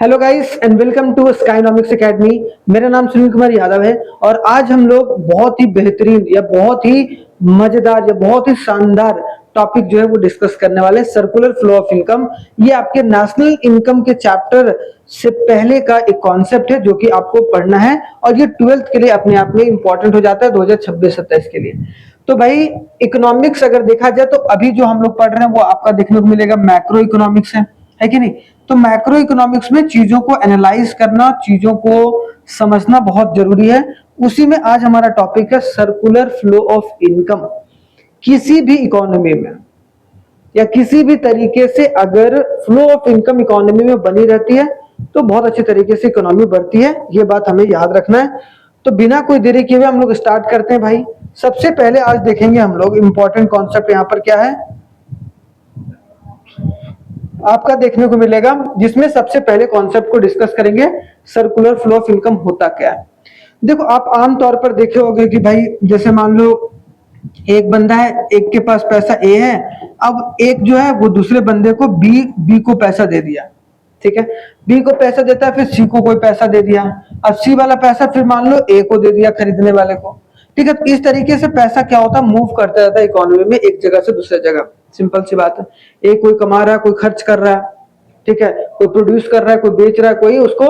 Hello guys and welcome to Skynomics academy. मेरा नाम सुनील कुमार यादव है और आज हम लोग बहुत ही बेहतरीन या बहुत ही मजेदार या बहुत ही शानदार टॉपिक जो है वो डिस्कस करने वाले हैं, सर्कुलर फ्लो ऑफ इनकम। ये आपके नेशनल इनकम के चैप्टर से पहले का एक कॉन्सेप्ट है जो कि आपको पढ़ना है और ये 12th के लिए अपने आप में इंपॉर्टेंट हो जाता है 2026-27 के लिए। तो भाई इकोनॉमिक्स अगर देखा जाए तो अभी जो हम लोग पढ़ रहे हैं वो आपका देखने को मिलेगा मैक्रो इकोनॉमिक्स है कि नहीं। तो मैक्रो इकोनॉमिक्स में चीजों को एनालाइज करना, चीजों को समझना बहुत जरूरी है। उसी में आज हमारा टॉपिक है सर्कुलर फ्लो ऑफ इनकम। किसी भी इकोनॉमी में या किसी भी तरीके से अगर फ्लो ऑफ इनकम इकोनॉमी में बनी रहती है तो बहुत अच्छे तरीके से इकोनॉमी बढ़ती है, ये बात हमें याद रखना है। तो बिना कोई देरी किए हुए हम लोग स्टार्ट करते हैं भाई। सबसे पहले आज देखेंगे हम लोग इंपॉर्टेंट कॉन्सेप्ट यहाँ पर क्या है आपका देखने को मिलेगा, जिसमें सबसे पहले कॉन्सेप्ट को डिस्कस करेंगे सर्कुलर फ्लो ऑफ इनकम होता क्या है। देखो आप आमतौर पर देखे होंगे कि भाई जैसे मान लो एक बंदा है, एक के पास पैसा ए है, अब एक जो है वो दूसरे बंदे को बी को पैसा दे दिया, ठीक है। बी को पैसा देता है, फिर सी को कोई पैसा दे दिया, अब सी वाला पैसा फिर मान लो ए को दे दिया खरीदने वाले को, ठीक है। इस तरीके से पैसा क्या होता है, मूव करता रहता है इकोनॉमी में एक जगह से दूसरे जगह। सिंपल सी बात है, एक कोई कमा रहा है, कोई खर्च कर रहा है, ठीक है, कोई प्रोड्यूस कर रहा है, कोई बेच रहा है, कोई उसको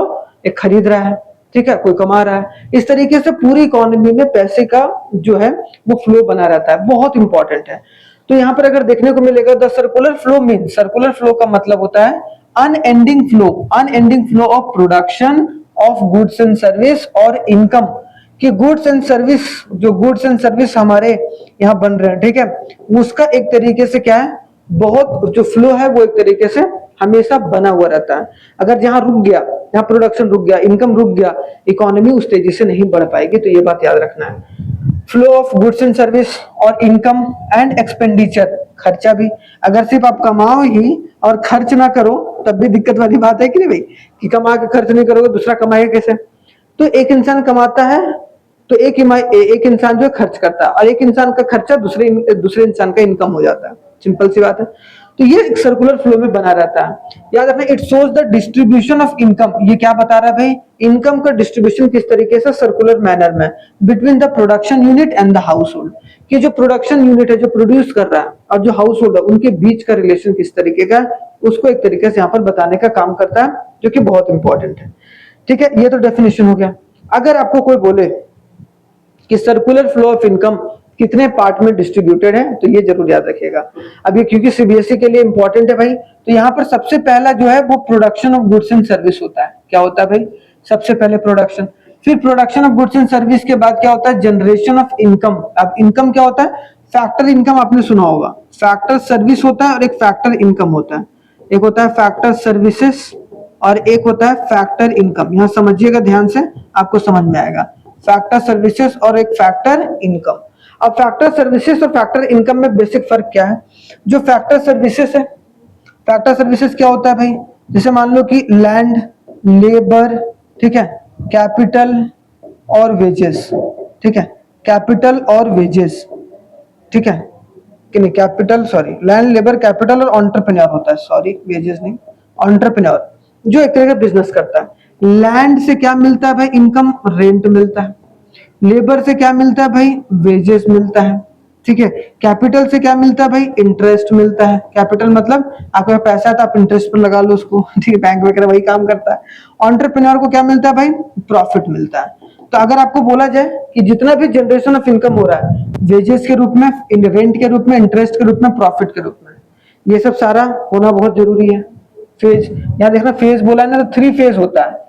एक खरीद रहा है, ठीक है, कोई कमा रहा है। इस तरीके से पूरी इकोनॉमी में पैसे का जो है वो फ्लो बना रहता है, बहुत इंपॉर्टेंट है। तो यहाँ पर अगर देखने को मिलेगा the circular flow mean, circular flow का मतलब होता है unending flow of production of goods and service और इनकम। कि गुड्स एंड सर्विस, जो गुड्स एंड सर्विस हमारे यहाँ बन रहे हैं, ठीक है, उसका एक तरीके से क्या है, बहुत जो फ्लो है वो एक तरीके से हमेशा बना हुआ रहता है। अगर जहां रुक गया, जहां प्रोडक्शन रुक गया, इनकम रुक गया, इकोनॉमी उस तेजी से नहीं बढ़ पाएगी। तो ये बात याद रखना है। Flow of goods and service और इनकम एंड एक्सपेंडिचर, खर्चा भी। अगर सिर्फ आप कमाओ ही और खर्च ना करो तब भी दिक्कत वाली बात है कि नहीं भाई, कि कमा के खर्च नहीं करोगे दूसरा कमाएगा कैसे। तो एक इंसान कमाता है तो एक इंसान जो है खर्च करता है और एक इंसान का खर्चा दूसरे इंसान का इनकम हो जाता है। सिंपल सी बात है। तो ये एक सर्कुलर फ्लो में बना रहता है। याद रखना, it shows the distribution of income. ये क्या बता रहा है भाई, इनकम का डिस्ट्रीब्यूशन किस तरीके से सर्कुलर मैनर में between the production unit and the house hold. कि जो प्रोडक्शन यूनिट है जो प्रोड्यूस कर रहा है और जो हाउस होल्ड है उनके बीच का रिलेशन किस तरीके का है, उसको एक तरीके से यहाँ पर बताने का काम करता है, जो कि बहुत इंपॉर्टेंट है। ठीक है, ये तो डेफिनेशन हो गया। अगर आपको कोई बोले कि सर्कुलर फ्लो ऑफ इनकम कितने पार्ट में डिस्ट्रीब्यूटेड है, तो ये जरूर याद रखिएगा। अब ये क्योंकि सीबीएसई के लिए इंपॉर्टेंट है भाई, तो यहाँ पर सबसे पहला जो है वो production of goods and service होता है। क्या होता है भाई, सबसे पहले प्रोडक्शन, फिर production of goods and service के बाद क्या होता है, जनरेशन ऑफ इनकम। अब इनकम क्या होता है, फैक्टर इनकम आपने सुना होगा, फैक्टर सर्विस होता है और एक फैक्टर इनकम होता है। एक होता है फैक्टर सर्विसेज और एक होता है फैक्टर इनकम। यहाँ समझिएगा ध्यान से, आपको समझ में आएगा। फैक्टर सर्विसेज और एक फैक्टर इनकम। अब फैक्टर सर्विसेज और फैक्टर इनकम में बेसिक फर्क क्या है। जो फैक्टर सर्विसेज है, फैक्टर सर्विसेज क्या होता है भाई, जैसे मान लो कि लैंड, लेबर, ठीक है, कैपिटल और वेजेस, ठीक है, कैपिटल और वेजेस, ठीक है कि नहीं, capital sorry land, labour, capital और एंटरप्रेन्योर होता है, सॉरी वेजेस नहीं, एंटरप्रेन्योर जो एक तरह का बिजनेस करता है। लैंड से क्या मिलता है भाई, इनकम, रेंट मिलता है। लेबर से क्या मिलता है भाई, वेजेस मिलता है, ठीक है। कैपिटल से क्या मिलता है भाई, इंटरेस्ट मिलता है। कैपिटल मतलब आपके पैसा है तो आप इंटरेस्ट पर लगा लो उसको, ठीक है, बैंक वगैरह वही काम करता है। एंटरप्रेन्योर को क्या मिलता है भाई, प्रॉफिट मिलता है। तो अगर आपको बोला जाए कि जितना भी जनरेशन ऑफ इनकम हो रहा है, वेजेस के रूप में, रेंट के रूप में, इंटरेस्ट के रूप में, प्रॉफिट के रूप में, ये सब सारा होना बहुत जरूरी है। फेज, यहाँ देखना फेज बोला है ना, तो 3 फेज होता है,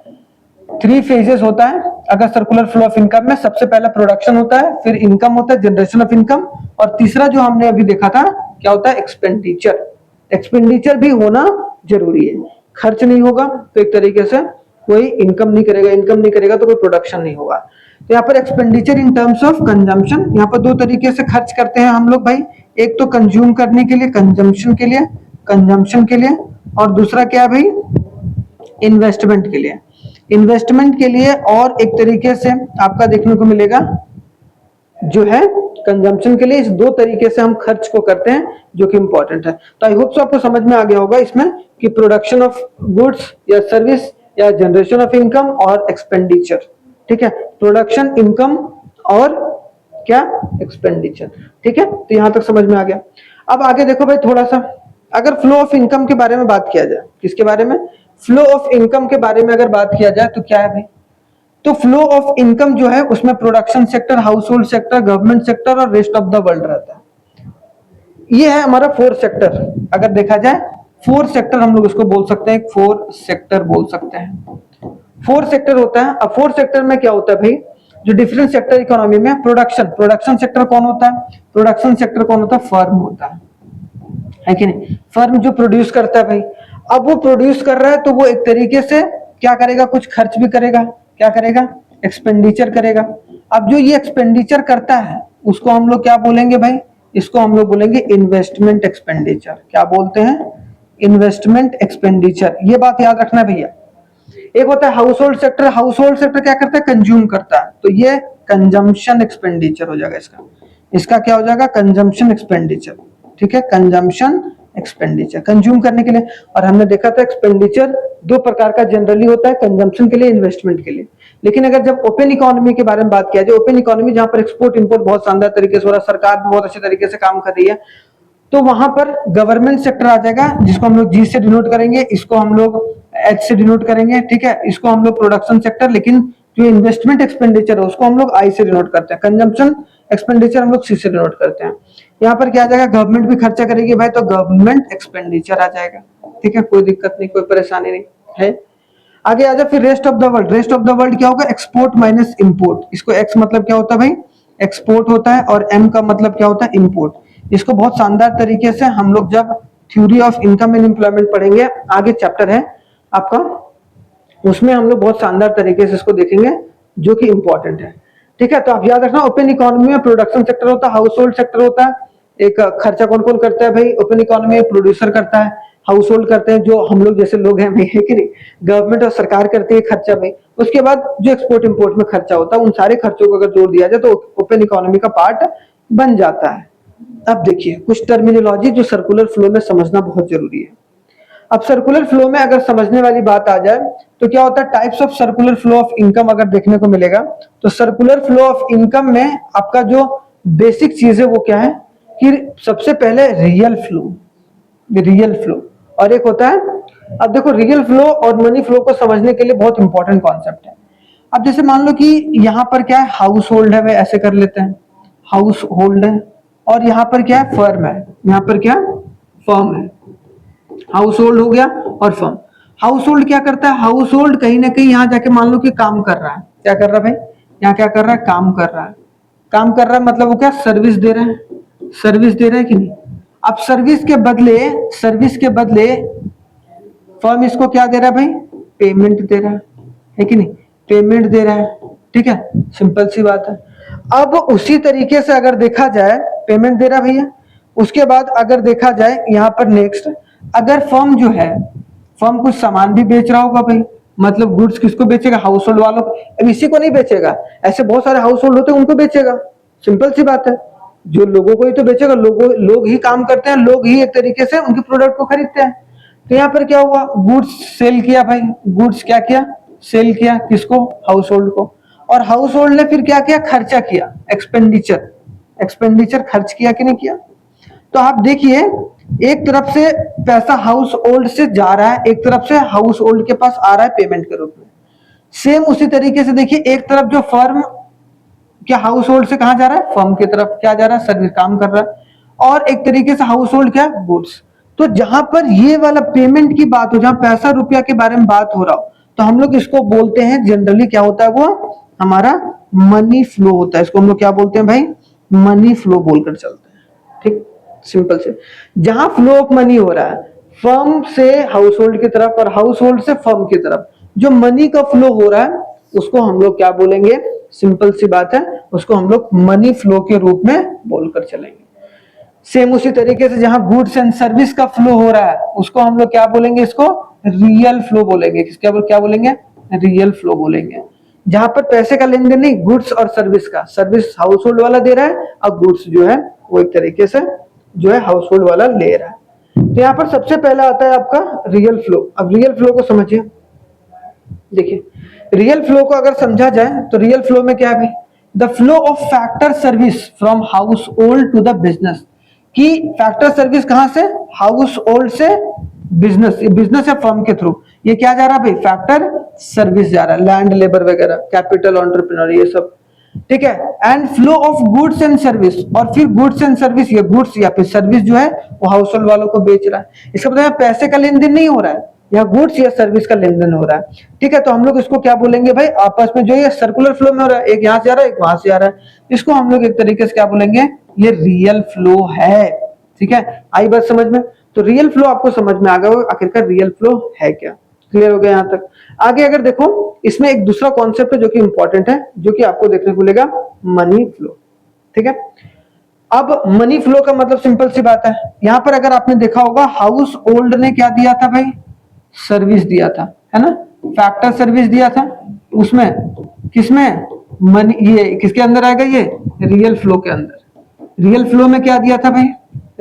3 फेजेस होता है अगर सर्कुलर फ्लो ऑफ इनकम में। सबसे पहला प्रोडक्शन होता है, फिर इनकम होता है, जनरेशन ऑफ इनकम, और तीसरा जो हमने अभी देखा था क्या होता है, एक्सपेंडिचर। एक्सपेंडिचर भी होना जरूरी है। खर्च नहीं होगा तो एक तरीके से कोई इनकम नहीं करेगा, इनकम नहीं करेगा तो कोई प्रोडक्शन नहीं होगा। तो यहाँ पर expenditure in terms of consumption, यहाँ पर 2 तरीके से खर्च करते हैं हम लोग भाई। एक तो कंज्यूम करने के लिए, कंजम्पशन के लिए, और दूसरा क्या है भाई, इन्वेस्टमेंट के लिए। इन्वेस्टमेंट के लिए और एक तरीके से आपका देखने को मिलेगा जो है कंजम्पशन के लिए। इस 2 तरीके से हम खर्च को करते हैं, जो कि इंपॉर्टेंट है। तो आई होप सो आपको समझ में आ गया होगा इसमें कि प्रोडक्शन ऑफ गुड्स या सर्विस या जनरेशन ऑफ इनकम और एक्सपेंडिचर, ठीक है, प्रोडक्शन, इनकम और क्या, एक्सपेंडिचर, ठीक है। तो यहां तक समझ में आ गया। अब आगे देखो भाई थोड़ा सा, अगर फ्लो ऑफ इनकम के बारे में बात किया जाए, किसके बारे में, फ्लो ऑफ इनकम के बारे में अगर बात किया जाए तो क्या है भाई, तो फ्लो ऑफ इनकम जो है उसमें production sector, house hold sector, government sector और रेस्ट ऑफ द वर्ल्ड रहता है। ये है हमारा फोर्थ सेक्टर। अगर देखा जाए फोर्थ सेक्टर हम लोग उसको बोल सकते हैं, फोर्थ सेक्टर बोल सकते हैं, फोर्थ सेक्टर होता है। अब फोर्थ सेक्टर में क्या होता है भाई, जो डिफरेंट सेक्टर इकोनॉमी में, प्रोडक्शन सेक्टर कौन होता है, प्रोडक्शन सेक्टर कौन होता है, फर्म होता है कि नहीं, फर्म जो प्रोड्यूस करता है भाई। अब वो प्रोड्यूस कर रहा है तो वो एक तरीके से क्या करेगा, कुछ खर्च भी करेगा, क्या करेगा, एक्सपेंडिचर करेगा। अब जो ये एक्सपेंडिचर करता है उसको हम लोग क्या बोलेंगे भाई, इसको हम लोग बोलेंगे इन्वेस्टमेंट एक्सपेंडिचर। क्या बोलते हैं, इन्वेस्टमेंट एक्सपेंडिचर। ये बात याद रखना भैया। एक होता है house hold sector, house hold sector क्या करता है, कंज्यूम करता है, तो ये कंजम्पशन एक्सपेंडिचर हो जाएगा इसका, इसका क्या हो जाएगा, कंजम्पशन एक्सपेंडिचर, ठीक है, कंजम्पशन एक्सपेंडिचर, कंज्यूम करने के लिए। और हमने देखा था एक्सपेंडिचर दो प्रकार का जनरली होता है, कंजम्पशन के लिए, इन्वेस्टमेंट के लिए। लेकिन अगर जब ओपन इकोनॉमी के बारे में बात किया जाए, ओपन इकोनॉमी जहां पर एक्सपोर्ट इंपोर्ट बहुत शानदार तरीके से हो रहा है, सरकार भी बहुत अच्छे तरीके से काम कर रही है, तो वहां पर गवर्नमेंट सेक्टर आ जाएगा, जिसको हम लोग जी से डिनोट करेंगे, इसको हम लोग एच से डिनोट करेंगे, ठीक है, इसको हम लोग प्रोडक्शन सेक्टर, लेकिन जो इन्वेस्टमेंट एक्सपेंडिचर है उसको हम लोग आई से डिनोट करते हैं, कंजम्पशन एक्सपेंडिचर हम लोग सी से डिनोट करते हैं। यहाँ पर क्या आ जाएगा, गवर्नमेंट भी खर्चा करेगी भाई, तो गवर्नमेंट एक्सपेंडिचर आ जाएगा, ठीक है, कोई दिक्कत नहीं, कोई परेशानी नहीं है। आगे आ जाए फिर rest of the world. Rest of the world क्या होगा, एक्सपोर्ट माइनस इंपोर्ट। इसको एक्स मतलब क्या होता है भाई, एक्सपोर्ट होता है, और एम का मतलब क्या होता है, इंपोर्ट। इसको बहुत शानदार तरीके से हम लोग जब theory of income and employment पढ़ेंगे, आगे चैप्टर है आपका, उसमें हम लोग बहुत शानदार तरीके से इसको देखेंगे, जो कि इंपॉर्टेंट है, ठीक है। तो आप याद रखना, ओपन इकोनॉमी में प्रोडक्शन सेक्टर होता है, हाउस होल्ड सेक्टर होता है, एक खर्चा कौन कौन करता है भाई, ओपन इकोनॉमी में प्रोड्यूसर करता है, हाउस होल्ड करते हैं जो हम लोग जैसे लोग हैं भाई, है कि नहीं, गवर्नमेंट और सरकार करती है खर्चा भाई। उसके बाद जो एक्सपोर्ट इंपोर्ट में खर्चा होता है, उन सारे खर्चों को अगर जोड़ दिया जाए तो ओपन इकोनॉमी का पार्ट बन जाता है। अब देखिए कुछ टर्मिनोलॉजी जो सर्कुलर फ्लो में समझना बहुत जरूरी है। अब सर्कुलर फ्लो में अगर समझने वाली बात आ जाए तो क्या होता है, types of circular flow of income अगर देखने को मिलेगा, तो सर्कुलर फ्लो ऑफ इनकम में आपका जो बेसिक चीज है वो क्या है, कि सबसे पहले रियल फ्लो, रियल फ्लो, और एक होता है, अब देखो रियल फ्लो और मनी फ्लो को समझने के लिए बहुत इंपॉर्टेंट कॉन्सेप्ट है। अब जैसे मान लो कि यहाँ पर क्या है, हाउस होल्ड है, वे ऐसे कर लेते हैं, हाउस होल्ड है, और यहाँ पर क्या है, फर्म है, यहाँ पर क्या, फर्म है, हाउस होल्ड हो गया और फर्म। हाउस होल्ड क्या करता है, हाउस होल्ड कहीं ना कहीं यहाँ जाके मान लो कि काम कर रहा है, क्या कर रहा है भाई, यहाँ क्या कर रहा है, काम कर रहा है, काम कर रहा है मतलब वो क्या, सर्विस दे रहा है, सर्विस दे रहा है कि नहीं। अब सर्विस के बदले, सर्विस के बदले फर्म इसको क्या दे रहा है भाई, पेमेंट दे रहा है कि नहीं, पेमेंट दे रहा है, ठीक है, सिंपल सी बात है। अब उसी तरीके से अगर देखा जाए, पेमेंट दे रहा है भैया, उसके बाद अगर देखा जाए यहाँ पर नेक्स्ट, अगर फर्म जो है, फर्म कुछ सामान भी बेच रहा होगा भाई, मतलब गुड्स किसको बेचेगा, हाउस होल्ड वालों को, अब इसी को नहीं बेचेगा, ऐसे बहुत सारे हाउस होल्ड होते हैं उनको बेचेगा, सिंपल सी बात है, जो लोगों को ही तो बेचेगा, लोग ही काम करते हैं, लोग ही एक तरीके से उनके प्रोडक्ट को खरीदते हैं। तो यहाँ पर क्या हुआ, गुड्स सेल किया भाई, गुड्स क्या किया, सेल किया, किसको, हाउस होल्ड को, और हाउस होल्ड ने फिर क्या किया, खर्चा किया, एक्सपेंडिचर, एक्सपेंडिचर खर्च किया कि नहीं किया। तो आप देखिए एक तरफ से पैसा हाउस होल्ड से जा रहा है, एक तरफ से हाउस होल्ड के पास आ रहा है पेमेंट के रूप में। सेम उसी तरीके से देखिए, एक तरफ जो फर्म क्या हाउस होल्ड से कहां जा रहा है, फर्म की तरफ क्या जा रहा है, सर्विस काम कर रहा है, और एक तरीके से हाउस होल्ड क्या, गुड्स। तो जहां पर ये वाला पेमेंट की बात हो, जहां पैसा रुपया के बारे में बात हो रहा हो, तो हम लोग इसको बोलते हैं जनरली क्या होता है, वो हमारा मनी फ्लो होता है। इसको हम लोग क्या बोलते हैं भाई, मनी फ्लो बोलकर चलते हैं, ठीक, सिंपल से। जहां फ्लो ऑफ मनी हो रहा है फर्म से हाउस होल्ड की तरफ और हाउस होल्ड से फर्म की तरफ, जो मनी का फ्लो हो रहा है उसको हम लोग क्या बोलेंगे, सिंपल सी बात है, उसको हम लोग मनी फ्लो के रूप में बोलकर चलेंगे। सेम उसी तरीके से जहां गुड्स एंड सर्विस का फ्लो हो रहा है उसको हम लोग क्या बोलेंगे, इसको रियल फ्लो बोलेंगे। क्या बोलेंगे, रियल फ्लो बोलेंगे। जहां पर पैसे का लेन देन नहीं, गुड्स और सर्विस का, सर्विस हाउस होल्ड वाला दे रहा है और गुड्स जो है वो एक तरीके से जो है हाउस होल्ड वाला ले रहा है। तो यहाँ पर सबसे पहला आता है आपका रियल फ्लो। अब रियल फ्लो को समझिए, देखिए, रियल फ्लो को अगर समझा जाए तो रियल फ्लो में क्या है भाई, the flow of factor service from household to the business, कि फैक्टर सर्विस कहां से, हाउस होल्ड से बिजनेस, ये बिजनेस है फर्म के थ्रू, ये क्या जा रहा है भाई, फैक्टर सर्विस जा रहा है, लैंड लेबर वगैरह, कैपिटल, एंटरप्रेन्योर, ये सब, ठीक है। And flow of goods and service, और फिर गुड्स एंड सर्विस, ये गुड्स या फिर सर्विस जो है वो हाउस होल्ड वालों को बेच रहा है, इसका मतलब पैसे का लेन देन नहीं हो रहा है, या गुड्स या सर्विस का लेन देन हो रहा है, ठीक है। तो हम लोग इसको क्या बोलेंगे भाई, आपस में जो ये सर्कुलर फ्लो में हो रहा है, एक यहाँ से आ रहा है एक वहां से आ रहा है, इसको हम लोग एक तरीके से क्या बोलेंगे, ये रियल फ्लो है, ठीक है। आई बात समझ में, तो रियल फ्लो आपको समझ में आ गया होगा आखिरकार रियल फ्लो है क्या, क्लियर हो गया यहाँ तक। आगे अगर देखो, इसमें एक दूसरा कॉन्सेप्ट है जो कि इंपॉर्टेंट है, जो कि आपको देखने को मिलेगा, मनी फ्लो, ठीक है। अब मनी फ्लो का मतलब सिंपल सी बात है, यहां पर अगर आपने देखा होगा हाउस होल्ड ने क्या दिया था भाई, सर्विस दिया था, है ना, फैक्टर सर्विस दिया था, उसमें किसमें, मनी, ये किसके अंदर आएगा, ये रियल फ्लो के अंदर। रियल फ्लो में क्या दिया था भाई,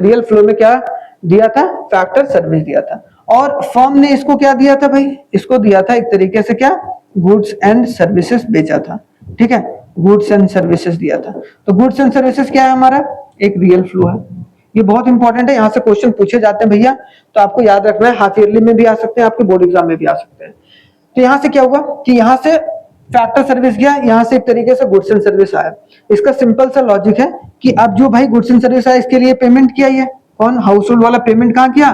रियल फ्लो में क्या दिया था, फैक्टर सर्विस दिया था, और फर्म ने इसको क्या दिया था भाई, इसको दिया था एक तरीके से क्या, गुड्स एंड सर्विसेज बेचा था, ठीक है, गुड्स एंड सर्विसेज दिया था। तो गुड्स एंड सर्विसेज क्या है हमारा, एक रियल फ्लो है, ये बहुत इंपॉर्टेंट है, यहां से क्वेश्चन पूछे जाते हैं भैया, तो आपको याद रखना है, हाफ ईयरली में भी आ सकते हैं, आपके बोर्ड एग्जाम में भी आ सकते हैं। तो यहां से क्या हुआ कि यहां से फैक्टर सर्विस गया, यहां से एक तरीके से गुड्स एंड सर्विस आया। इसका सिंपल सा लॉजिक है कि अब जो भाई गुड्स एंड सर्विस आया, इसके लिए पेमेंट किया, ये कौन, हाउस होल्ड वाला पेमेंट कहां किया,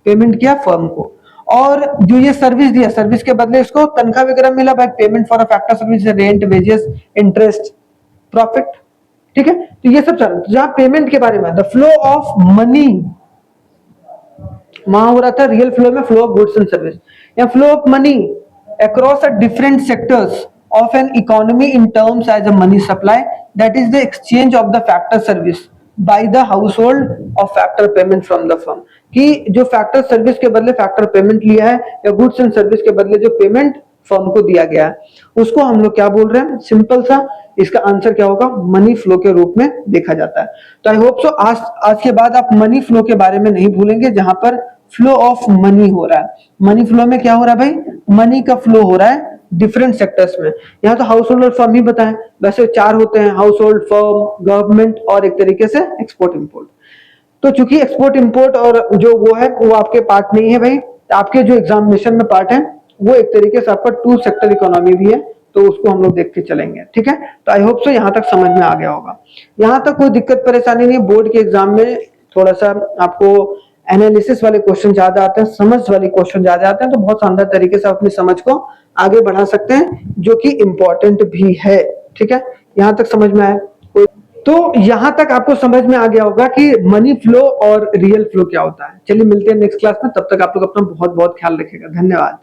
पेमेंट किया फर्म को, और जो ये सर्विस दिया, सर्विस के बदले इसको तनख्वाह वगैरह मिला भाई, payment for a factor service, rent, wages, interest, profit, ठीक है। तो ये सब चल, जहां पेमेंट के बारे में, द फ्लो ऑफ मनी वहां हो रहा था रियल फ्लो में, flow of goods and service, या flow of money across a different sectors of an economy in terms as a money supply, that is the exchange of the factor service by the household of factor payment from the firm, कि जो factor service के बदले factor payment लिया है, या goods and service के बदले जो पेमेंट फर्म को दिया गया है, उसको हम लोग क्या बोल रहे हैं, सिंपल सा इसका आंसर क्या होगा, मनी फ्लो के रूप में देखा जाता है। तो आई होप सो आज के बाद आप मनी फ्लो के बारे में नहीं भूलेंगे, जहां पर फ्लो ऑफ मनी हो रहा है। मनी फ्लो में क्या हो रहा है भाई, मनी का फ्लो हो रहा है डिफरेंट सेक्टर्स में। यहाँ तो हाउस होल्ड और फर्म ही बताएं, वैसे चार होते हैं, हाउस होल्ड, फर्म, गवर्नमेंट और एक तरीके से एक्सपोर्ट इंपोर्ट। तो चूंकि एक्सपोर्ट इंपोर्ट और जो वो है वो आपके पार्ट नहीं है भाई, आपके जो एग्जामिनेशन में पार्ट है वो एक तरीके से आपका टू सेक्टर इकोनॉमी भी है, तो उसको हम लोग देख के चलेंगे, ठीक है। तो आई होप सो यहाँ तक समझ में आ गया होगा। यहाँ तक कोई दिक्कत परेशानी नहीं, बोर्ड के एग्जाम में थोड़ा सा आपको एनालिसिस वाले क्वेश्चन ज्यादा आते हैं, समझ वाले क्वेश्चन ज्यादा आते हैं, तो बहुत शानदार तरीके से अपनी समझ को आगे बढ़ा सकते हैं, जो कि इंपॉर्टेंट भी है, ठीक है। यहाँ तक समझ में आया, तो यहां तक आपको समझ में आ गया होगा कि मनी फ्लो और रियल फ्लो क्या होता है। चलिए मिलते हैं नेक्स्ट क्लास में, तब तक आप लोग अपना बहुत बहुत ख्याल रखिएगा, धन्यवाद।